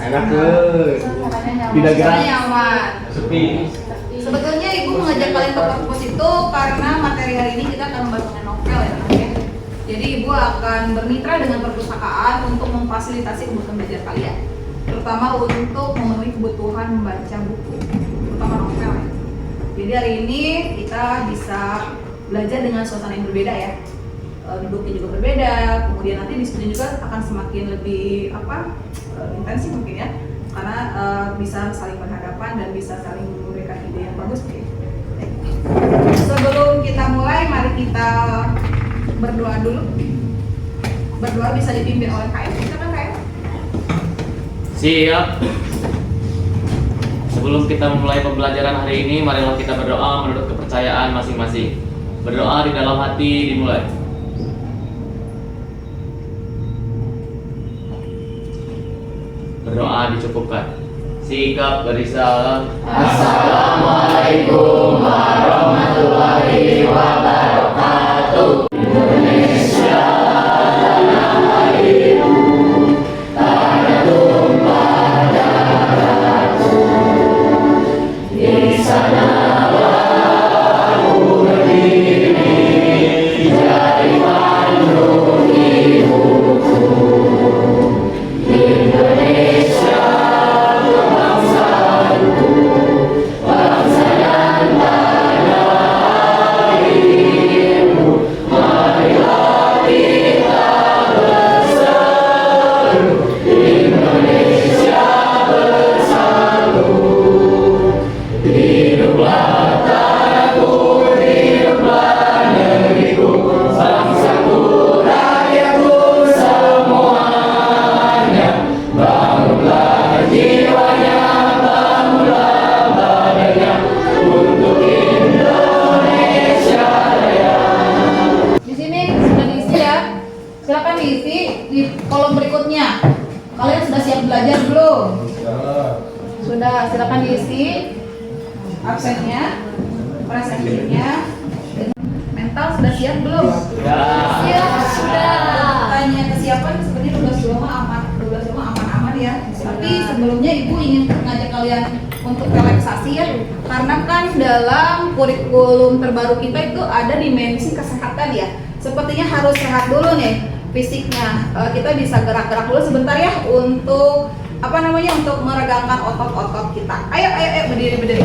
Enak tuh. Tidak gerak. Nyaman. Sepi. Sebetulnya ibu mengajak kalian ke perpus itu karena materi hari ini kita akan membahas mengenai novel ya Nak, ya. Jadi ibu akan bermitra dengan perpustakaan untuk memfasilitasi kebutuhan belajar kalian, terutama untuk memenuhi kebutuhan membaca buku, terutama novel ya. Jadi hari ini kita bisa belajar dengan suasana yang berbeda ya. Duduknya juga berbeda, kemudian nanti diskusinya juga akan semakin lebih intensif mungkin ya, karena bisa saling berhadapan dan bisa saling memberikan ide yang bagus nih. Sebelum kita mulai, mari kita berdoa dulu. Berdoa bisa dipimpin oleh KM, kita kan KM? Siap. Sebelum kita memulai pembelajaran hari ini, marilah kita berdoa menurut kepercayaan masing-masing. Berdoa di dalam hati dimulai. Berdoa dicukupkan. Sikap berisalah. Assalamualaikum warahmatullahi wabarakatuh. Indonesia tanah airku, tanah tumpah darahku. Di sanalah aku berdiri, jadi pandu ibuku. Indonesia bangsaku, bangsa dan tanah airku. Marilah kita berseru, Indonesia bersatu. Hiduplah tanahku, hiduplah negeriku, bangsaku, rakyatku semuanya. Bangunlah jiwanya, bangunlah badannya untuk Indonesia Raya. Di sini sudah diisi ya. Silakan diisi di kolom berikutnya. Kalian sudah siap belajar belum? Sudah, silakan diisi absennya, presensinya. Mental sudah siap belum? Siap, sudah. Tanya kesiapan sebenarnya 12 mah aman, 12 mah aman-aman ya. Tapi sebelumnya ibu ingin mengajak kalian untuk relaksasi ya, karena kan dalam kurikulum terbaru kita itu ada dimensi kesehatan ya. Sepertinya harus sehat dulu nih fisiknya. Kita bisa gerak-gerak dulu sebentar ya untuk untuk meregangkan otot-otot kita. Ayo berdiri.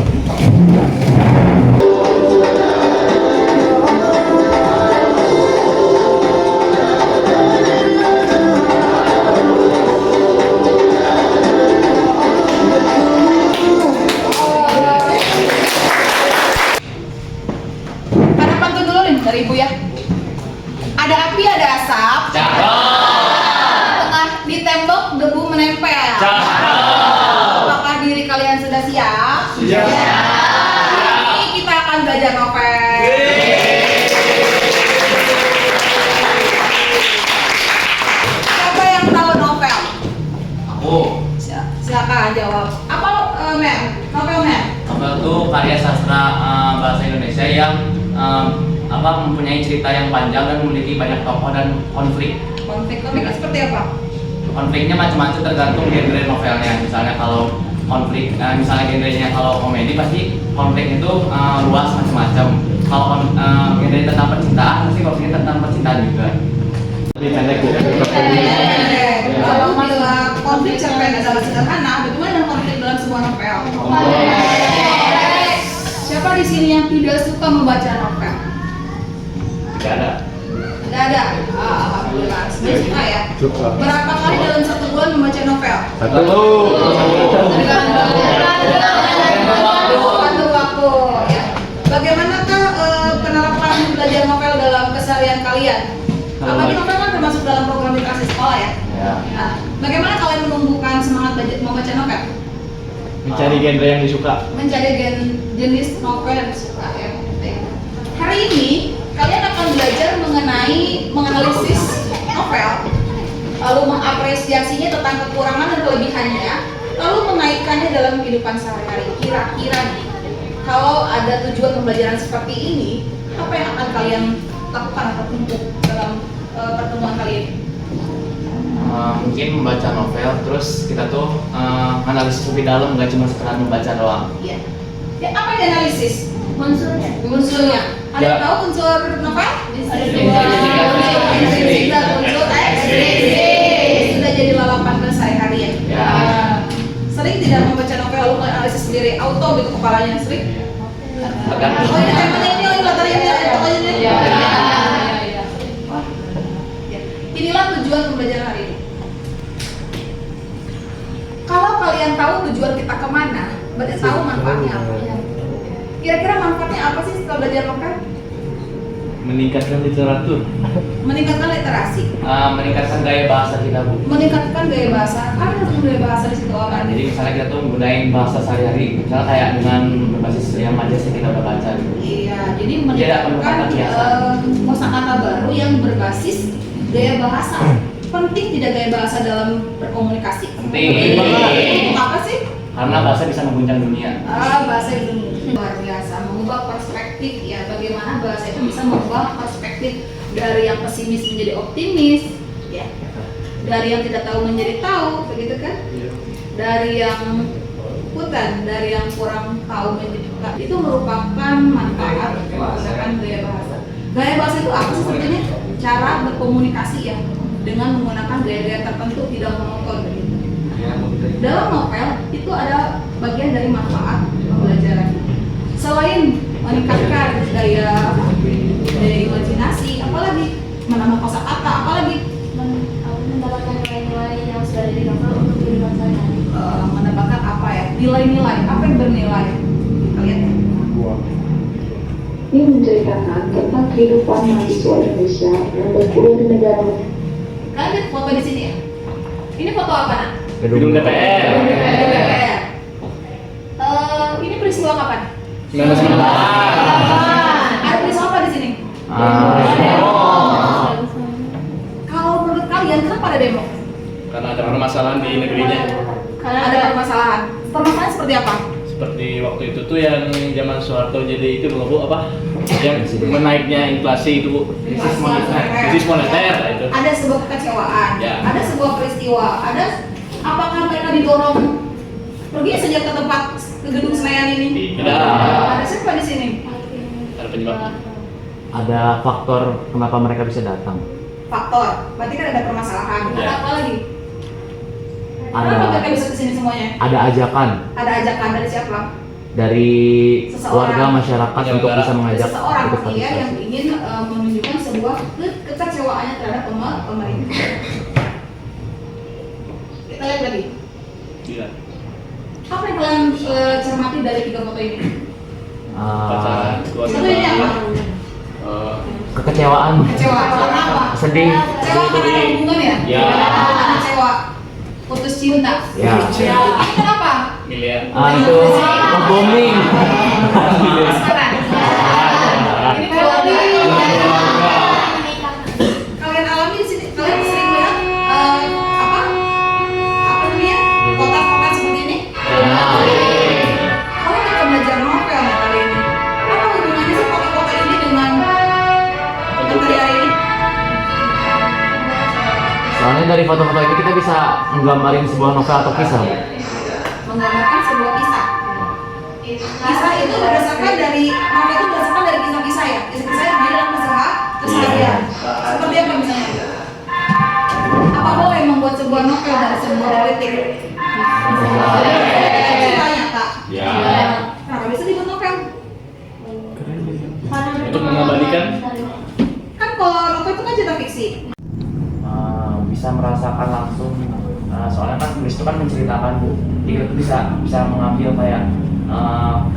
Ada pantun dulu nih dari ibu ya. Ada api, ada asap. Tengah di tembok debu menempel. Apakah diri kalian sudah siap? Siap. Ini kita akan belajar novel. Siapa yang tahu novel? Aku. Silakan jawab. Apa Mem? Novel Mem? Novel itu karya sastra bahasa Indonesia yang mempunyai cerita yang panjang dan memiliki banyak tokoh dan konflik. Konfliknya seperti apa? Konfliknya macam-macam tergantung genre novelnya. Misalnya kalau konflik, misalnya genrenya kalau komedi pasti konflik itu luas macam-macam. Kalau genre tentang percintaan pasti konfliknya tentang percintaan juga. Lebih pendek Bu. Kalau bila konflik cerpen adalah sederhana, bagaimana dengan konflik dalam sebuah novel? Siapa di sini yang tidak suka membaca novel? Tidak ada. Tidak ada. Alhamdulillah. Sebenarnya suka ya. Suka. Berapa kali dalam satu bulan membaca novel? Satu. Waktu ya. Bagaimanakah penerapan belajar novel dalam keseharian kalian? Apalagi novel kan termasuk dalam program literasi sekolah ya. Nah, bagaimana kalian menumbuhkan semangat membaca novel? Mencari genre yang disuka. Mencari jenis novel yang disuka ya. Hari ini kalian akan belajar mengenai menganalisis novel, lalu mengapresiasinya tentang kekurangan dan kelebihannya, lalu mengaitkannya dalam kehidupan sehari-hari. Kira-kira nih, kalau ada tujuan pembelajaran seperti ini, apa yang akan kalian lakukan atau tempuh dalam pertemuan kali ini? mungkin membaca novel, terus kita tuh analisis lebih dalam, nggak cuma sekedar membaca doang. Iya. Ya, apa yang dianalisis? Unsurnya. Unsurnya. Ada Ya. yang tahu unsur novel? Ada dua. Intrinsik dan unsur ekstrinsik. Sudah jadi lalapan sehari-hari ya. Ya. Sering tidak membaca novel lalu analisis sendiri, auto gitu kepalanya sering. Tergantung. Oh ini temanya ini, oh ini latarnya ini, oh ini. Iya. Wah. Ya. Inilah tujuan pembelajaran hari ini. Kalau kalian tahu tujuan kita kemana, berarti tahu manfaatnya apa. Kira-kira manfaatnya apa sih setelah belajar novel? Meningkatkan literatur. Meningkatkan literasi, Meningkatkan gaya bahasa kita, Bu. meningkatkan gaya bahasa. Ada gaya bahasa di situ apa? Jadi misalnya kita tuh menggunakan bahasa sehari-hari, misalnya kayak dengan berbasis yang majas yang kita udah baca gitu. Iya, jadi Jadi ada meningkatkan pendekatan biasa. kosakata baru yang berbasis gaya bahasa. Penting tidak gaya bahasa dalam berkomunikasi? Penting. Untuk apa sih? Karena bahasa bisa mengguncang dunia. Bahasa itu luar biasa, mengubah perspektif ya. Bagaimana bahasa itu bisa mengubah perspektif dari yang pesimis menjadi optimis, ya. Dari yang tidak tahu menjadi tahu, begitu kan? Dari yang hutan, dari yang kurang tahu menjadi peka. Itu merupakan manfaat menggunakan gaya bahasa. Gaya bahasa itu apa sih sebetulnya? Cara berkomunikasi ya, dengan menggunakan gaya-gaya tertentu tidak monoton begitu. Dalam novel itu ada bagian dari manfaat pembelajaran. Selain meningkatkan daya imajinasi, apalagi menambah kosakata, apalagi Mendapatkan nilai-nilai yang sudah ada di novel untuk kehidupan sehari-hari. mendapatkan apa ya, nilai-nilai, apa yang bernilai. Kita lihat ya. Ini menceritakan tentang kehidupan mahasiswa Indonesia yang berkuliah di negara. Kalian lihat foto di sini ya. Ini foto apa nak? Gedung DPR. DPR. Ini peristiwa kapan? 1998. Ada peristiwa apa di sini? Kalau menurut kalian kenapa ada demo? Karena ada permasalahan di negerinya. Karena ada permasalahan. Permasalahan seperti apa? Seperti waktu itu tuh yang zaman Soeharto jadi itu belum Bu apa? Yang menaiknya inflasi itu Bu. Krisis moneter. Krisis moneter itu. Ada sebuah kekecewaan, Ya. ada sebuah peristiwa, ada apakah mereka didorong pergi saja ke tempat ke gedung Senayan ini? Tidak. Ada siapa di sini? Ada penyebabnya. Ada faktor kenapa mereka bisa datang. Faktor, berarti kan ada permasalahan. Ada Ya. apa lagi? Ada- Kenapa mereka bisa ke sini semuanya? Ada ajakan Ada ajakan dari siapa? dari Seseorang. warga masyarakat untuk bisa Dari mengajak seseorang ikut pasti ya yang partisipasi. ingin menunjukkan sebuah kekecewaannya terhadap pemerintah. Kita lihat lagi. Tidak. Apa yang kalian cermati dari 3 foto ini? Pacaran, keluarga Satu ini apa? Kekecewaan, Kecewa. Karena apa? sedih. Kecewa karena ada hubungan ya? Ya. Kecewa. Putus cinta. Ya. Ini kenapa? Miliar. Itu booming. Sekarang. Ini keluarga. Kalian alami di sini, kalian sering melihat apa namanya kotak-kotak seperti ini? Kalau kita belajar novel ya kali ini, apa hubungannya sih kotak-kotak ini dengan materi hari ini? Soalnya dari foto-foto ini kita bisa menggambarin sebuah novel atau kisah. Bu. Menggambarkan sebuah kisah. Kisah itu berdasarkan dari novel itu berdasarkan dari kisah-kisah ya, kisah-kisah yang ada dalam keseharian. Seperti apa misalnya? Apa boleh membuat sebuah novel dari sebuah politik? Cerita nyata. Ya. Kenapa bisa dibuat novel? Untuk mengabadikan. Kan kalau novel itu kan cerita fiksi. Bisa merasakan langsung. Soalnya kan tulis itu kan menceritakan Bu. Jadi kita tuh bisa mengambil kayak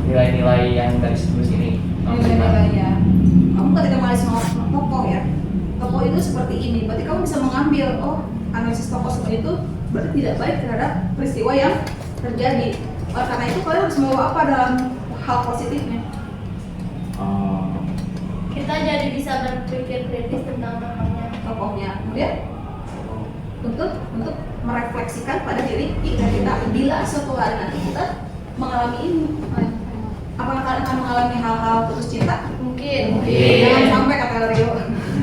nilai-nilai yang dari tulis ini. Nilai-nilainya. Kamu ketika menulis tokoh ya, tokoh itu seperti ini. Berarti kamu bisa mengambil, oh analisis tokoh seperti itu berarti tidak baik terhadap peristiwa yang terjadi. Karena itu kalian harus membawa apa dalam hal positifnya? Kita jadi bisa berpikir kritis tentang Tokohnya, kemudian untuk merefleksikan pada diri kita bila suatu hari nanti kita mengalami ini. Apakah kalian akan mengalami hal-hal putus cinta? mungkin. Jangan sampai kata Rio.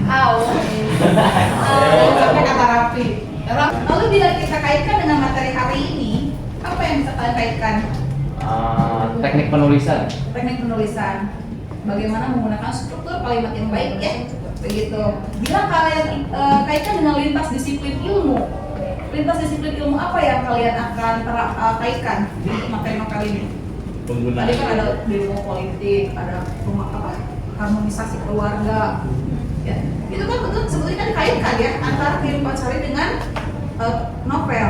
Aw. Jangan sampai kata Raffi. Lalu bila kita kaitkan dengan materi hari ini, apa yang bisa kalian kaitkan? Teknik penulisan. Teknik penulisan. Bagaimana menggunakan struktur kalimat yang baik ya? Begitu. Bila kalian kaitkan dengan lintas disiplin ilmu, apa yang kalian akan kaitkan di materi novel ini? Penggunaan. Tadi kan ada ilmu politik, ada rumah apa? Harmonisasi keluarga. Ya, itu kan betul sebetulnya kan dikaitkan ya antara kehidupan sehari dengan novel.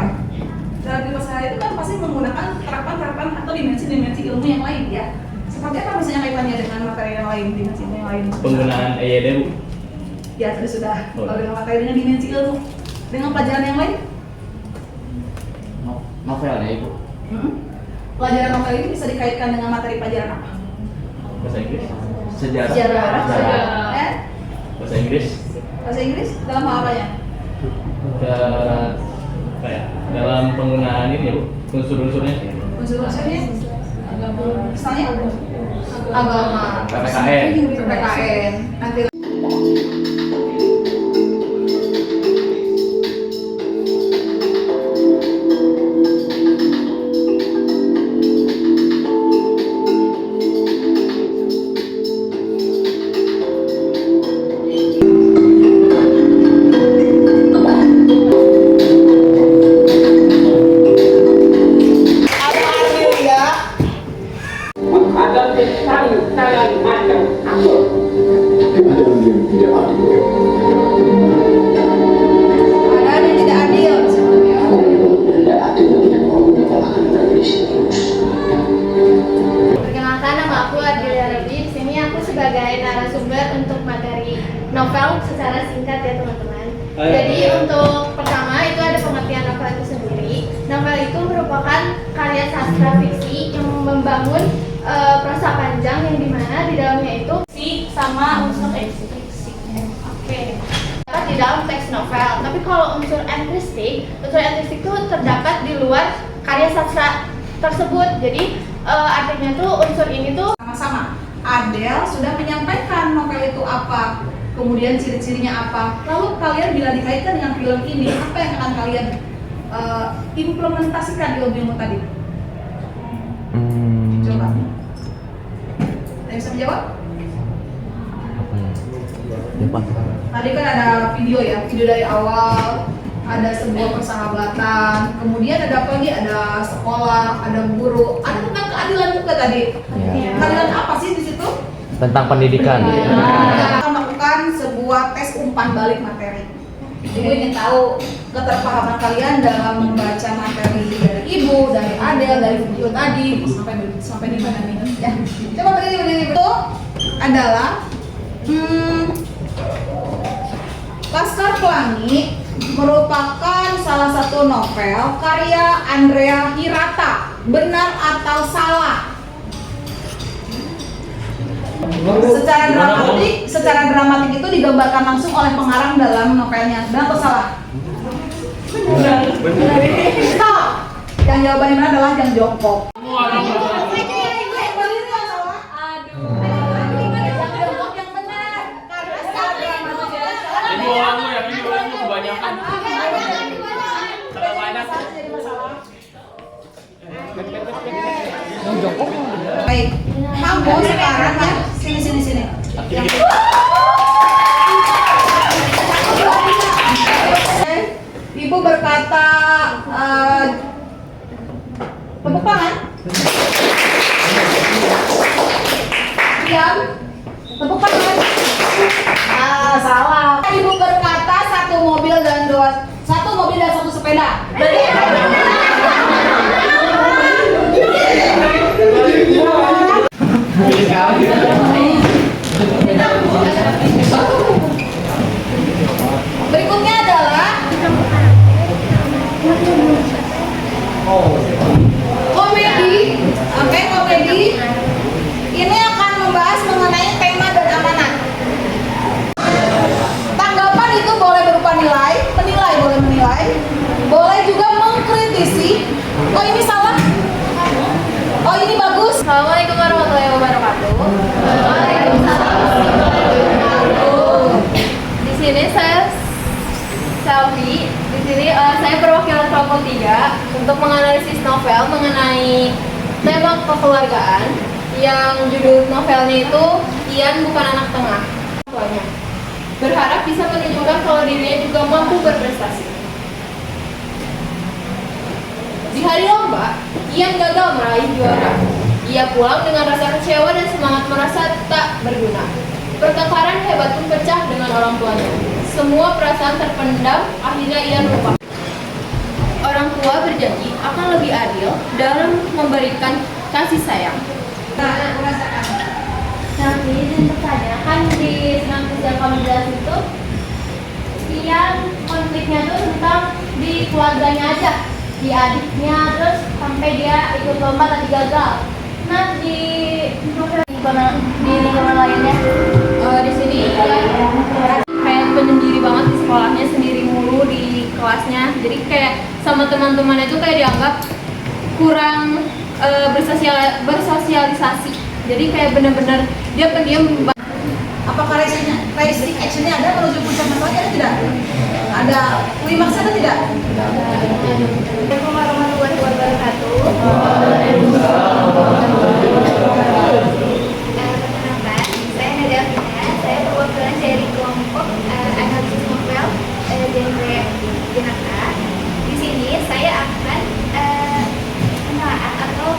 Dalam kehidupan sehari itu kan pasti menggunakan terapan-terapan atau dimensi-dimensi ilmu yang lain ya. Seperti apa misalnya kaitannya dengan materi yang lain, dimensi ilmu yang lain? Penggunaan EYD, Bu. Ya tadi sudah. Oh. Kalau dengan materi dengan dimensi ilmu, dengan pelajaran yang lain? Novel ya Ibu. Pelajaran novel ini bisa dikaitkan dengan materi pelajaran apa? Bahasa Inggris. Sejarah. Ya? Bahasa Inggris. Bahasa Inggris dalam hal apa ya? Dalam penggunaan ini ya, Bu. Unsur-unsurnya. Unsur-unsurnya? Misalnya? Agama. PPKN. Nanti ada yang tidak adil. Perkenalkan, nama aku Adilia Rabi. Di sini aku sebagai narasumber untuk materi novel secara singkat ya teman-teman. Jadi untuk pertama itu ada pengertian novel itu sendiri. Novel itu merupakan karya sastra fiksi yang membangun prosa panjang yang dimana di dalamnya itu fiksi sama unsur fiksi. Oke. Terdapat di dalam teks novel. Tapi kalau unsur etnistik itu terdapat di luar karya sastra tersebut. Jadi artinya tuh unsur ini tuh Sama-sama. Adele sudah menyampaikan novel itu apa, kemudian ciri-cirinya apa. Lalu kalian bila dikaitkan dengan film ini, apa yang akan kalian implementasikan di ilmu tadi? Coba. Ada yang bisa menjawab? Tadi kan ada video ya, video dari awal, ada sebuah persahabatan, kemudian ada apa lagi? Ada sekolah, ada guru, ada tentang keadilan juga tadi. Keadilan apa sih di situ? Tentang pendidikan. Kita akan melakukan sebuah tes umpan balik materi. Ibu ingin tahu keterpahaman kalian dalam membaca materi dari ibu, dari Adel, dari video tadi sampai di mana nih? Ya, coba berdiri itu adalah Laskar Pelangi merupakan salah satu novel karya Andrea Hirata. Benar atau salah? Secara dramatik itu digambarkan langsung oleh pengarang dalam novelnya. Benar atau salah? Benar. Stop. Yang jawabannya benar adalah yang jongkok. Baik, kamu sekarang ya sini. Ibu berkata tepuk tangan. Diam. Tepuk tangan. Salah. Ibu berkata satu mobil dan satu sepeda. Berikutnya adalah komedi. Oke, komedi. Ini akan membahas mengenai tema kekeluargaan yang judul novelnya itu Ian Bukan Anak Tengah. Tuanya berharap bisa menunjukkan kalau dirinya juga mampu berprestasi. Di hari lomba, Ian gagal meraih juara. Ia pulang dengan rasa kecewa dan semangat merasa tak berguna. Pertengkaran hebat pun pecah dengan orang tuanya. Semua perasaan terpendam, akhirnya Ian lupa. Orang tua berjanji akan lebih adil dalam memberikan kasih sayang. Nanti izin bertanya, kan di sinopsis yang kami jelas itu Ian konfliknya tuh tentang di keluarganya aja, di adiknya, terus sampai dia ikut lomba tapi gagal. Nah di lingkungan lainnya, Di sini Ian kayak penyendiri banget di sekolahnya, sendiri mulu di kelasnya. Jadi kayak sama teman-temannya tuh kayak dianggap kurang bersosialisasi. Jadi kayak bener-bener dia pendiam. Apakah racing actionnya ada menuju puncak masalahnya tidak? Ada klimaksnya ada tidak? Assalamualaikum warahmatullahi wabarakatuh. perkenalkan, saya Nada Vina, saya perwakilan dari kelompok analisis novel genre jenaka. Di sini saya akan menelaah atau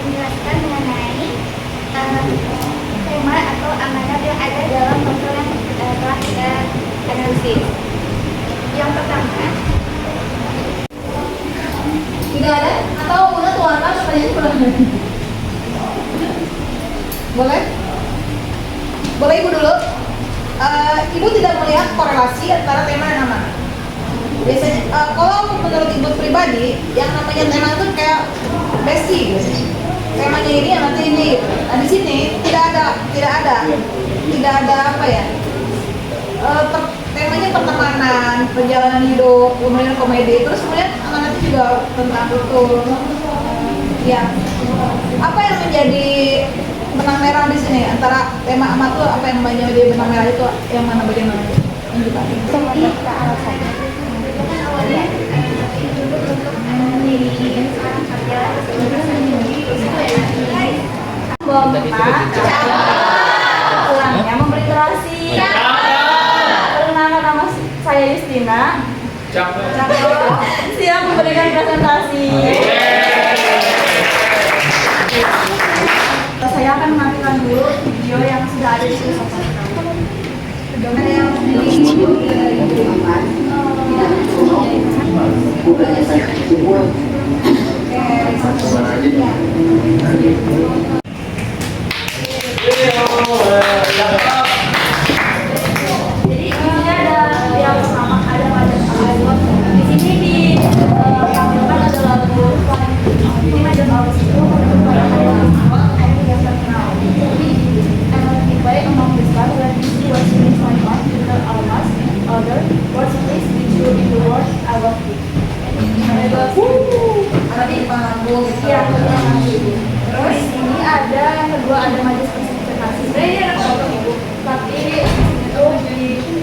menjelaskan mengenai tema atau amanat yang ada dalam novel yang telah kita analisis. Yang pertama, Tidak ada? Atau Una tularkan pertanyaan pulang? Boleh? Boleh Ibu dulu? Ibu tidak melihat korelasi antara tema dan nama. Biasanya, kalau menurut Ibu pribadi, yang namanya tema itu kayak bestie gitu. Temanya ini, yang nanti ini. Nah di sini tidak ada apa ya? Temanya pertemanan, perjalanan hidup, kemudian komedi, terus kemudian anak-anak juga tentang itu. Ya, apa yang menjadi benang merah di sini antara tema amat tuh, apa yang menjadi benang merah itu yang mana bagaimana? jadi alasan awalnya dulu untuk menjadi seorang sarjana pulangnya memberi terasi. Perkenalkan, nama saya Justina. Siap memberikan presentasi. Saya akan menampilkan dulu video yang sudah ada di sofa. Ada yang di Jadi di sini ada yang pertama, ada pada awal. Di sini ditampilkan ada lagu ini ada bagus itu pada awal ada yang terkenal. Jadi by among the stars where this was in my heart with our last other words please with you in the world I love you. Tadi panggung gitu. Iya, terus ini ada yang kedua, ada majelis presentasi. Sebenarnya ini ada foto ibu, tapi itu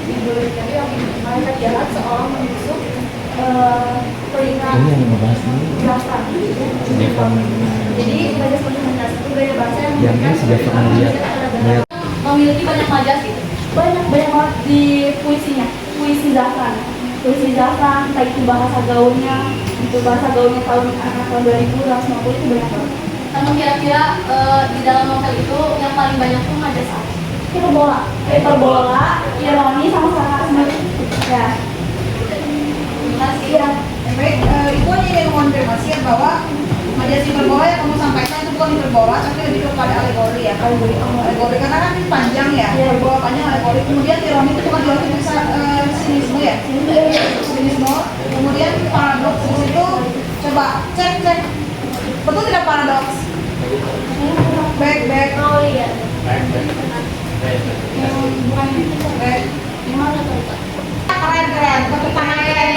dibeli tadi yang mereka jalan seolah menusuk telinga belakang. Jadi majelis presentasi itu gaya bahasa yang memiliki banyak majas gitu, banyak banget di puisinya, puisi Zafran. Puisi Zafran, entah itu bahasa gaulnya, tahun 2000, 1950 itu banyak banget. Kamu kira-kira di dalam novel itu yang paling banyak tuh majas apa? Hiperbola, ironi, sama sarkasme. Ya. Terima kasih. Iya. Baik, Ibu hanya ingin mengonfirmasi bahwa majas hiperbola yang kamu sampaikan itu bukan hiperbola, tapi lebih kepada alegori ya. Alegori karena kan ini panjang ya, hiperbola panjang alegori. Kemudian ironi itu bukan ironi, bisa sinisme ya, sinisme. Kemudian paradoks di situ, coba cek, betul tidak paradoks? Back. oh iya Bukan back. gimana tuh Kak? Keren, tepuk tangan keren.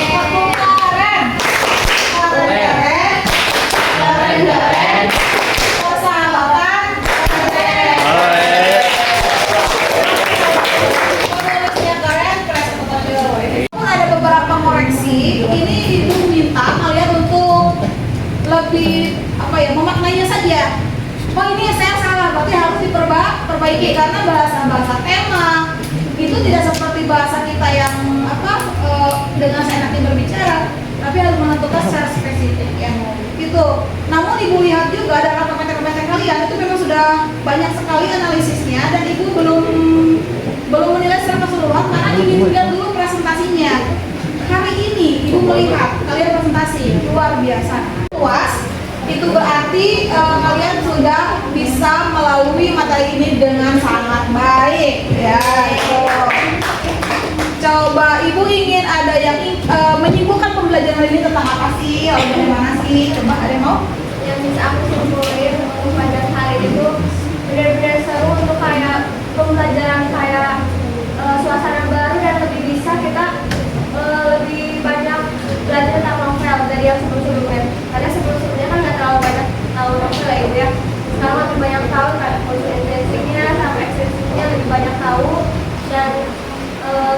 Persahabatan keren. Penulisnya keren, Pun ada beberapa koreksi. Ini ibu minta kalian untuk lebih memaknainya saja. dia, oh ini saya salah, berarti harus diperbaiki karena bahasa tema itu tidak seperti bahasa kita yang dengan seenaknya berbicara, tapi harus menentukan secara spesifik yang gitu. Namun ibu lihat juga dalam komentar-komentar kalian itu memang sudah banyak sekali analisisnya dan ibu belum menilai secara keseluruhan karena ingin lihat dulu presentasinya. Hari ini ibu melihat kalian presentasi luar biasa puas, itu berarti kalian sudah bisa melalui materi ini dengan sangat baik ya. Coba ibu ingin ada yang menyimpulkan pembelajaran ini tentang apa sih, bagaimana sih? Coba ada yang mau? Yang bisa aku simpulin pembelajaran hari itu benar-benar seru untuk kayak pembelajaran kayak suasana baru dan lebih bisa kita lebih banyak belajar tentang novel dari yang sebelum-sebelumnya. Karena sebelum-sebelumnya kan nggak terlalu banyak tahu novel ya ibu ya. Sekarang lebih banyak tahu kayak konsep intensifnya sama ekstensifnya lebih banyak tahu dan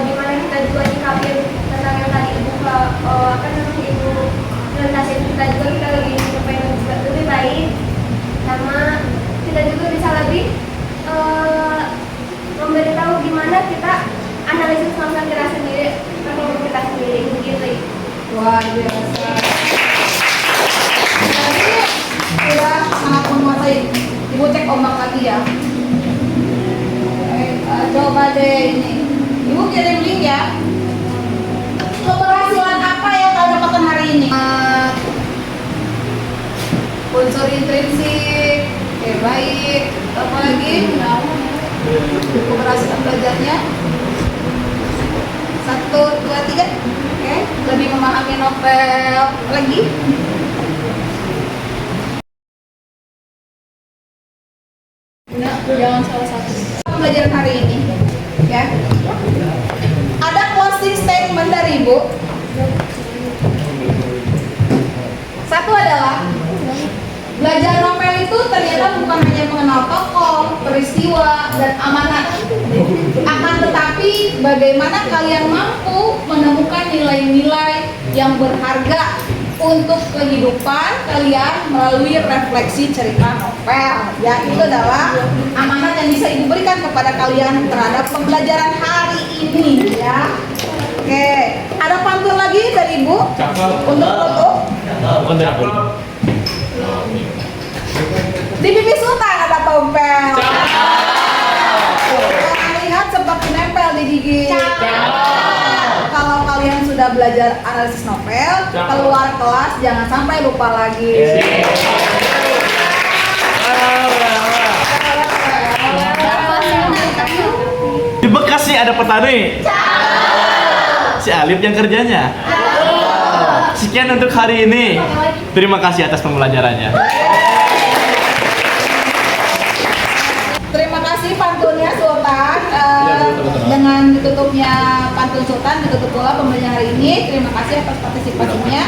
gimana kita juga nyikapin tentang yang tadi ibu ibu presentasi kita juga kita lebih nyampein lebih baik sama kita juga bisa lebih memberitahu gimana kita analisis novel kita sendiri performa kita sendiri begitu. Luar biasa. Jadi sudah sangat menguasai. Ibu cek ombak lagi ya. Coba deh ini. Ibu kirim link ya. Keberhasilan apa yang kalian dapatkan hari ini? Unsur intrinsik, baik. Apa lagi? Keberhasilan belajarnya. 1, 2, 3. Oke. Lebih memahami novel lagi. Nah, jangan salah satu. Pembelajaran hari ini, ya. Ada closing statement dari Ibu. Satu adalah belajar novel itu ternyata bukan hanya mengenal tokoh, peristiwa, dan amanat. Akan tetapi bagaimana kalian mampu menemukan nilai-nilai yang berharga untuk kehidupan kalian melalui refleksi cerita novel. Ya, itu adalah amanat yang bisa Ibu berikan kepada kalian terhadap pembelajaran hari ini ya. Oke, ada pantun lagi dari Ibu untuk foto? Di pipi Sultan ada tompel. Lihat seperti nempel di gigi. Kalau kalian sudah belajar analisis novel, keluar kelas jangan sampai lupa lagi. Di Bekasi ada petani. Si Alif yang kerjanya. Sekian untuk hari ini. Terima kasih atas pembelajarannya. Terima kasih pantunnya Sultan. Dengan ditutupnya pantun Sultan, ditutup pula pembelajaran hari ini. Terima kasih atas partisipasinya.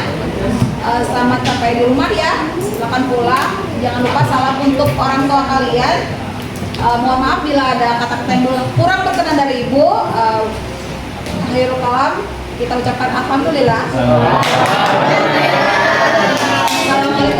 Selamat sampai di rumah ya. Silakan pulang. Jangan lupa salam untuk orang tua kalian. Mohon maaf bila ada kata-kata yang kurang berkenan dari Ibu. Akhirul kalam, kita ucapkan alhamdulillah. Assalamualaikum